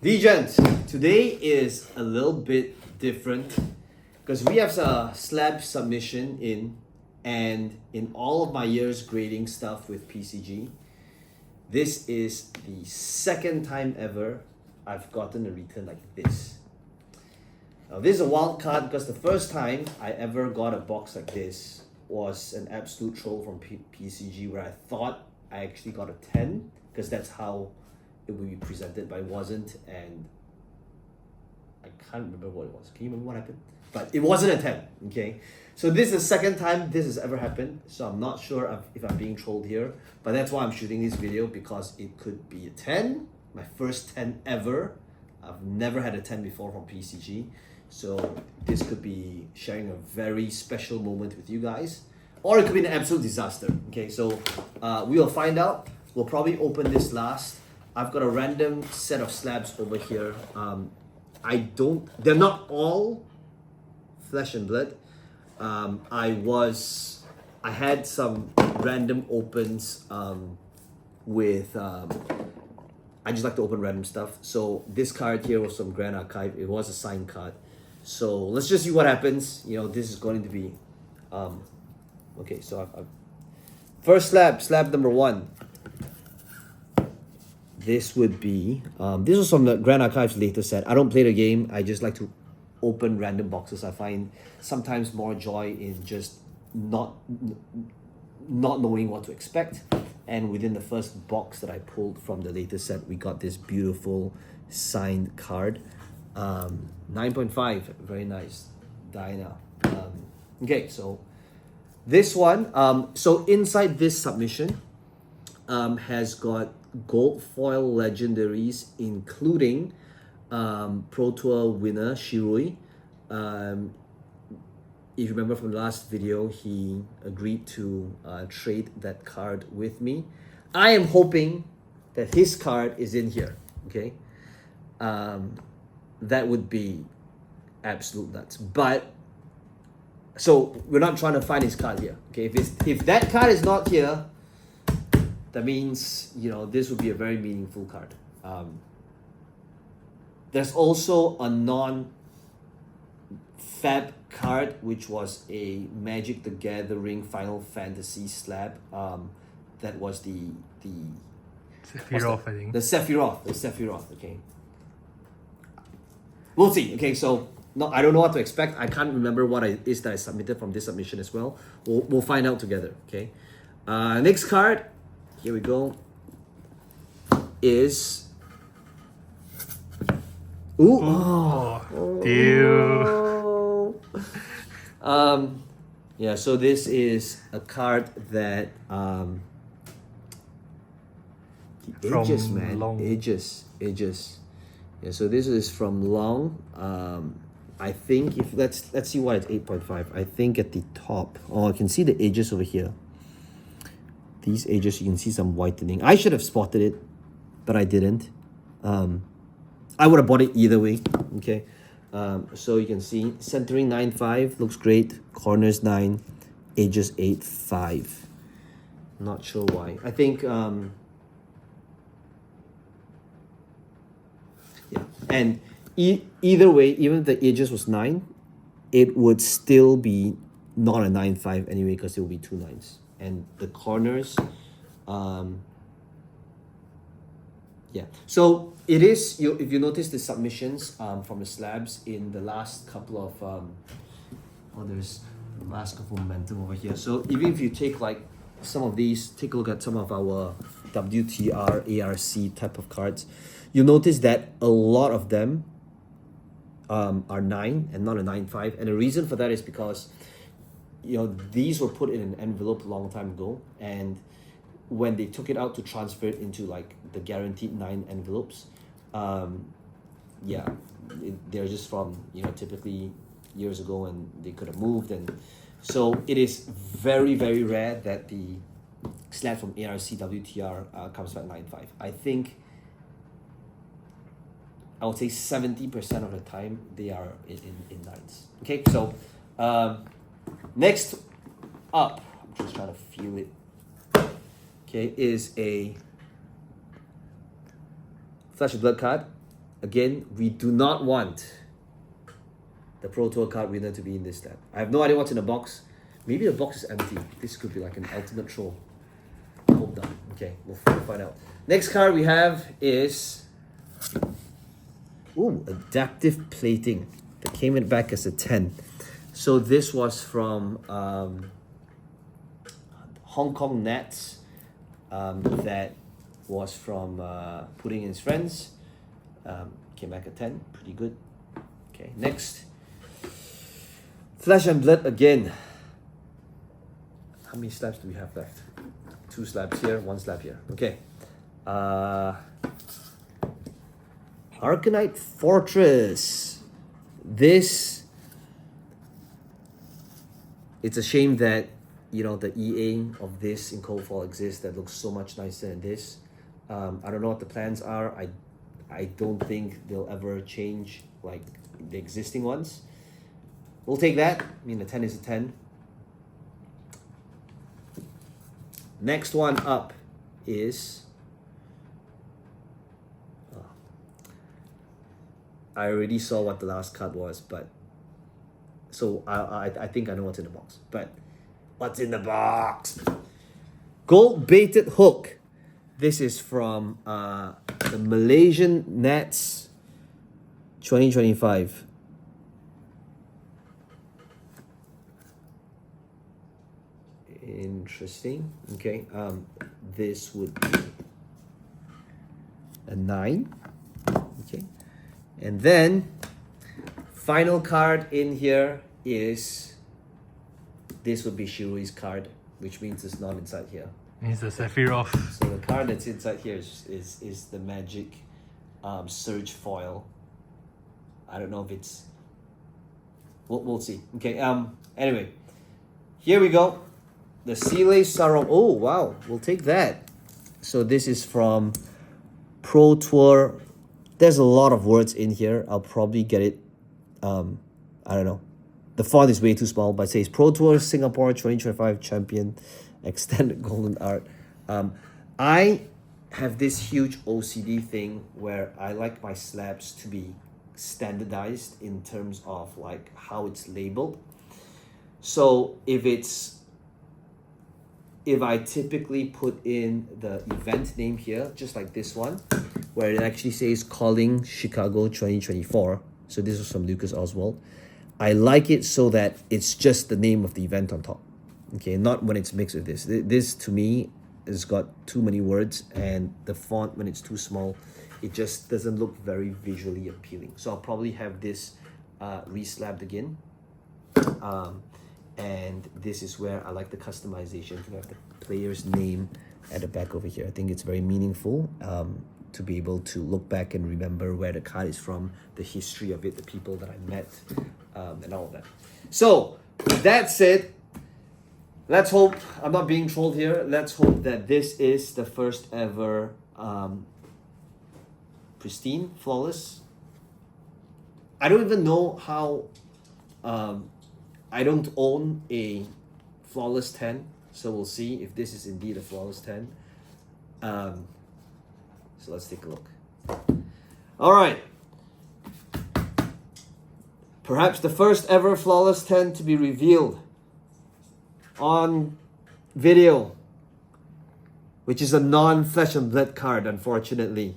Legends, today is a little bit different because we have a slab submission in, and in all of my years grading stuff with PCG, this is the second time ever I've gotten a return like this. Now this is a wild card because the first time I ever got a box like this was an absolute troll from PCG where I thought I actually got a 10 because that's how it would be presented, but it wasn't, and I can't remember what it was. Can you remember what happened? But it wasn't a 10, okay? So this is the second time this has ever happened, so I'm not sure if I'm being trolled here, but that's why I'm shooting this video, because it could be a 10, my first 10 ever. I've never had a 10 before from PCG, so this could be sharing a very special moment with you guys, or it could be an absolute disaster, okay? So we will find out. We'll probably open this last. I've got a random set of slabs over here. They're not all flesh and blood. I had some random opens with, I just like to open random stuff. So this card here was from Grand Archive. It was a signed card. So let's just see what happens. You know, this is going to be, okay, so I've first slab number 1. This would be, this was from the Grand Archives later set. I don't play the game. I just like to open random boxes. I find sometimes more joy in just not knowing what to expect. And within the first box that I pulled from the later set, we got this beautiful signed card. 9.5, very nice. Diana. Okay, so this one, so inside this submission has got gold foil legendaries, including Pro Tour winner Shirui. If you remember from the last video, he agreed to trade that card with me. I am hoping that his card is in here, okay? That would be absolute nuts. But, so we're not trying to find his card here, okay? If that card is not here, that means, you know, this would be a very meaningful card. There's also a non-fab card, which was a Magic the Gathering Final Fantasy slab. That was the Sephiroth, I think. The Sephiroth, okay. We'll see. Okay, so no, I don't know what to expect. I can't remember what it is that I submitted from this submission as well. We'll find out together, okay? Next card, here we go, is... Ooh! Oh, deal. Yeah, so this is a card that... the ages, From man. Long. Ages. Yeah, so this is from Long. I think if let's see why it's 8.5. I think at the top. Oh, I can see the ages over here. These ages, you can see some whitening. I should have spotted it, but I didn't. I would have bought it either way. Okay. So you can see centering 9.5 looks great. Corners 9, ages 8.5. Not sure why. I think yeah. And either way, even if the ages was 9, it would still be not a 9.5 anyway, because it will be 2 9s. And the corners, yeah. So it is, if you notice the submissions from the slabs in the last couple of, there's the last couple of momentum over here. So even if you take like some of these, take a look at some of our WTR, ARC type of cards, you'll notice that a lot of them are 9 and not a 9.5. And the reason for that is because, you know, these were put in an envelope a long time ago, and when they took it out to transfer it into like the guaranteed 9 envelopes, yeah, they're just from, you know, typically years ago, and they could have moved, and so it is very, very rare that the slab from ARC WTR comes back 9.5. I think I would say 70% of the time they are in 9s. Okay, so next up, I'm just trying to feel it. Okay, is a Flesh and Blood card. again, we do not want the Pro Tour card winner to be in this slab. I have no idea what's in the box. Maybe the box is empty. This could be like an ultimate troll. Hope not. Okay, we'll find out. Next card we have is adaptive plating that came in back as a 10. So this was from Hong Kong Nats. That was from Pudding and His Friends. Came back at 10. Pretty good. Okay, next. Flesh and Blood again. How many slabs do we have left? 2 slabs here, 1 slab here. Okay. Arcanite Fortress. This, it's a shame that, you know, the EA of this in Cold Fall exists that looks so much nicer than this. I don't know what the plans are. I don't think they'll ever change like the existing ones. We'll take that. I mean, the 10 is a 10. Next one up is... I already saw what the last card was, but... So I think I know what's in the box. But what's in the box? Gold Baited Hook. This is from the Malaysian Nats 2025. Interesting. Okay. This would be a 9. Okay. And then final card in here is, this would be Shirui's card, which means it's not inside here. It's the Sephiroth. So the card that's inside here is the Magic Surge foil. I don't know if it's... We'll see. Okay. Anyway, here we go. The Seele Sarong. Oh wow, we'll take that. So this is from Pro Tour. There's a lot of words in here. I'll probably get it. I don't know. The font is way too small, but it says Pro Tour Singapore 2025 Champion Extended Golden Art. I have this huge OCD thing where I like my slabs to be standardized in terms of like how it's labeled. So if I typically put in the event name here, just like this one, where it actually says Calling Chicago 2024. So this is from Lucas Oswald. I like it so that it's just the name of the event on top. Okay, not when it's mixed with this. This to me has got too many words, and the font, when it's too small, it just doesn't look very visually appealing. So I'll probably have this re-slabbed again. And this is where I like the customization to have the player's name at the back over here. I think it's very meaningful to be able to look back and remember where the card is from, the history of it, the people that I met, and all of that. So, with that said, let's hope, I'm not being trolled here, let's hope that this is the first ever pristine, flawless. I don't even know how... I don't own a flawless 10, so we'll see if this is indeed a flawless 10. So let's take a look. All right. Perhaps the first ever flawless 10 to be revealed on video, which is a non-flesh and blood card, unfortunately.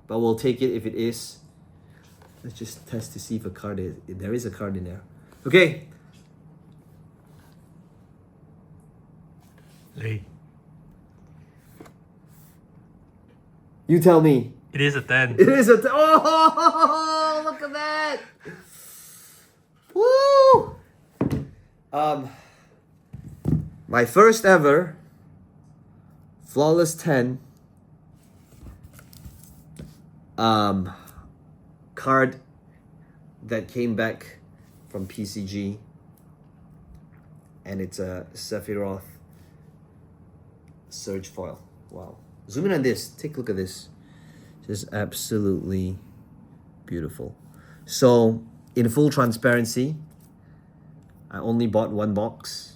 But we'll take it if it is. Let's just test to see if there is a card in there. Okay. Hey. You tell me. It is a 10. It is a 10. Oh, look at that. Woo! My first ever flawless 10 card that came back from PCG, and it's a Sephiroth Surge foil. Wow. Zoom in on this. Take a look at this. Just absolutely beautiful. So, in full transparency, I only bought 1 box.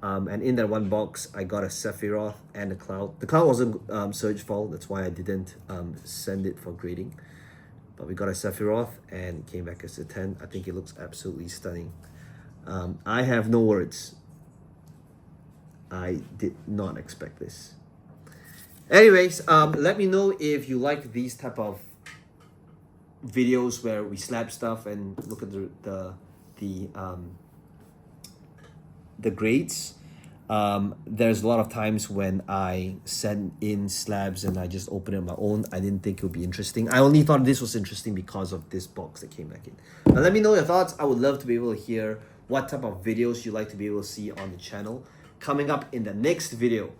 And in that 1 box, I got a Sephiroth and a Cloud. The Cloud wasn't Surge foil. That's why I didn't send it for grading. but we got a Sephiroth and it came back as a 10. I think it looks absolutely stunning. I have no words. I did not expect this. Anyways, let me know if you like these type of videos where we slab stuff and look at the grades. There's a lot of times when I send in slabs and I just open it on my own. I didn't think it would be interesting. I only thought this was interesting because of this box that came back in. Now let me know your thoughts. I would love to be able to hear what type of videos you'd like to be able to see on the channel. Coming up in the next video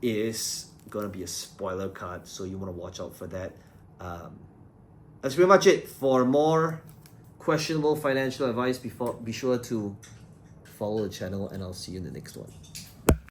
is gonna be a spoiler card, so you want to watch out for that. That's pretty much it. For more questionable financial advice, be sure to follow the channel, and I'll see you in the next one.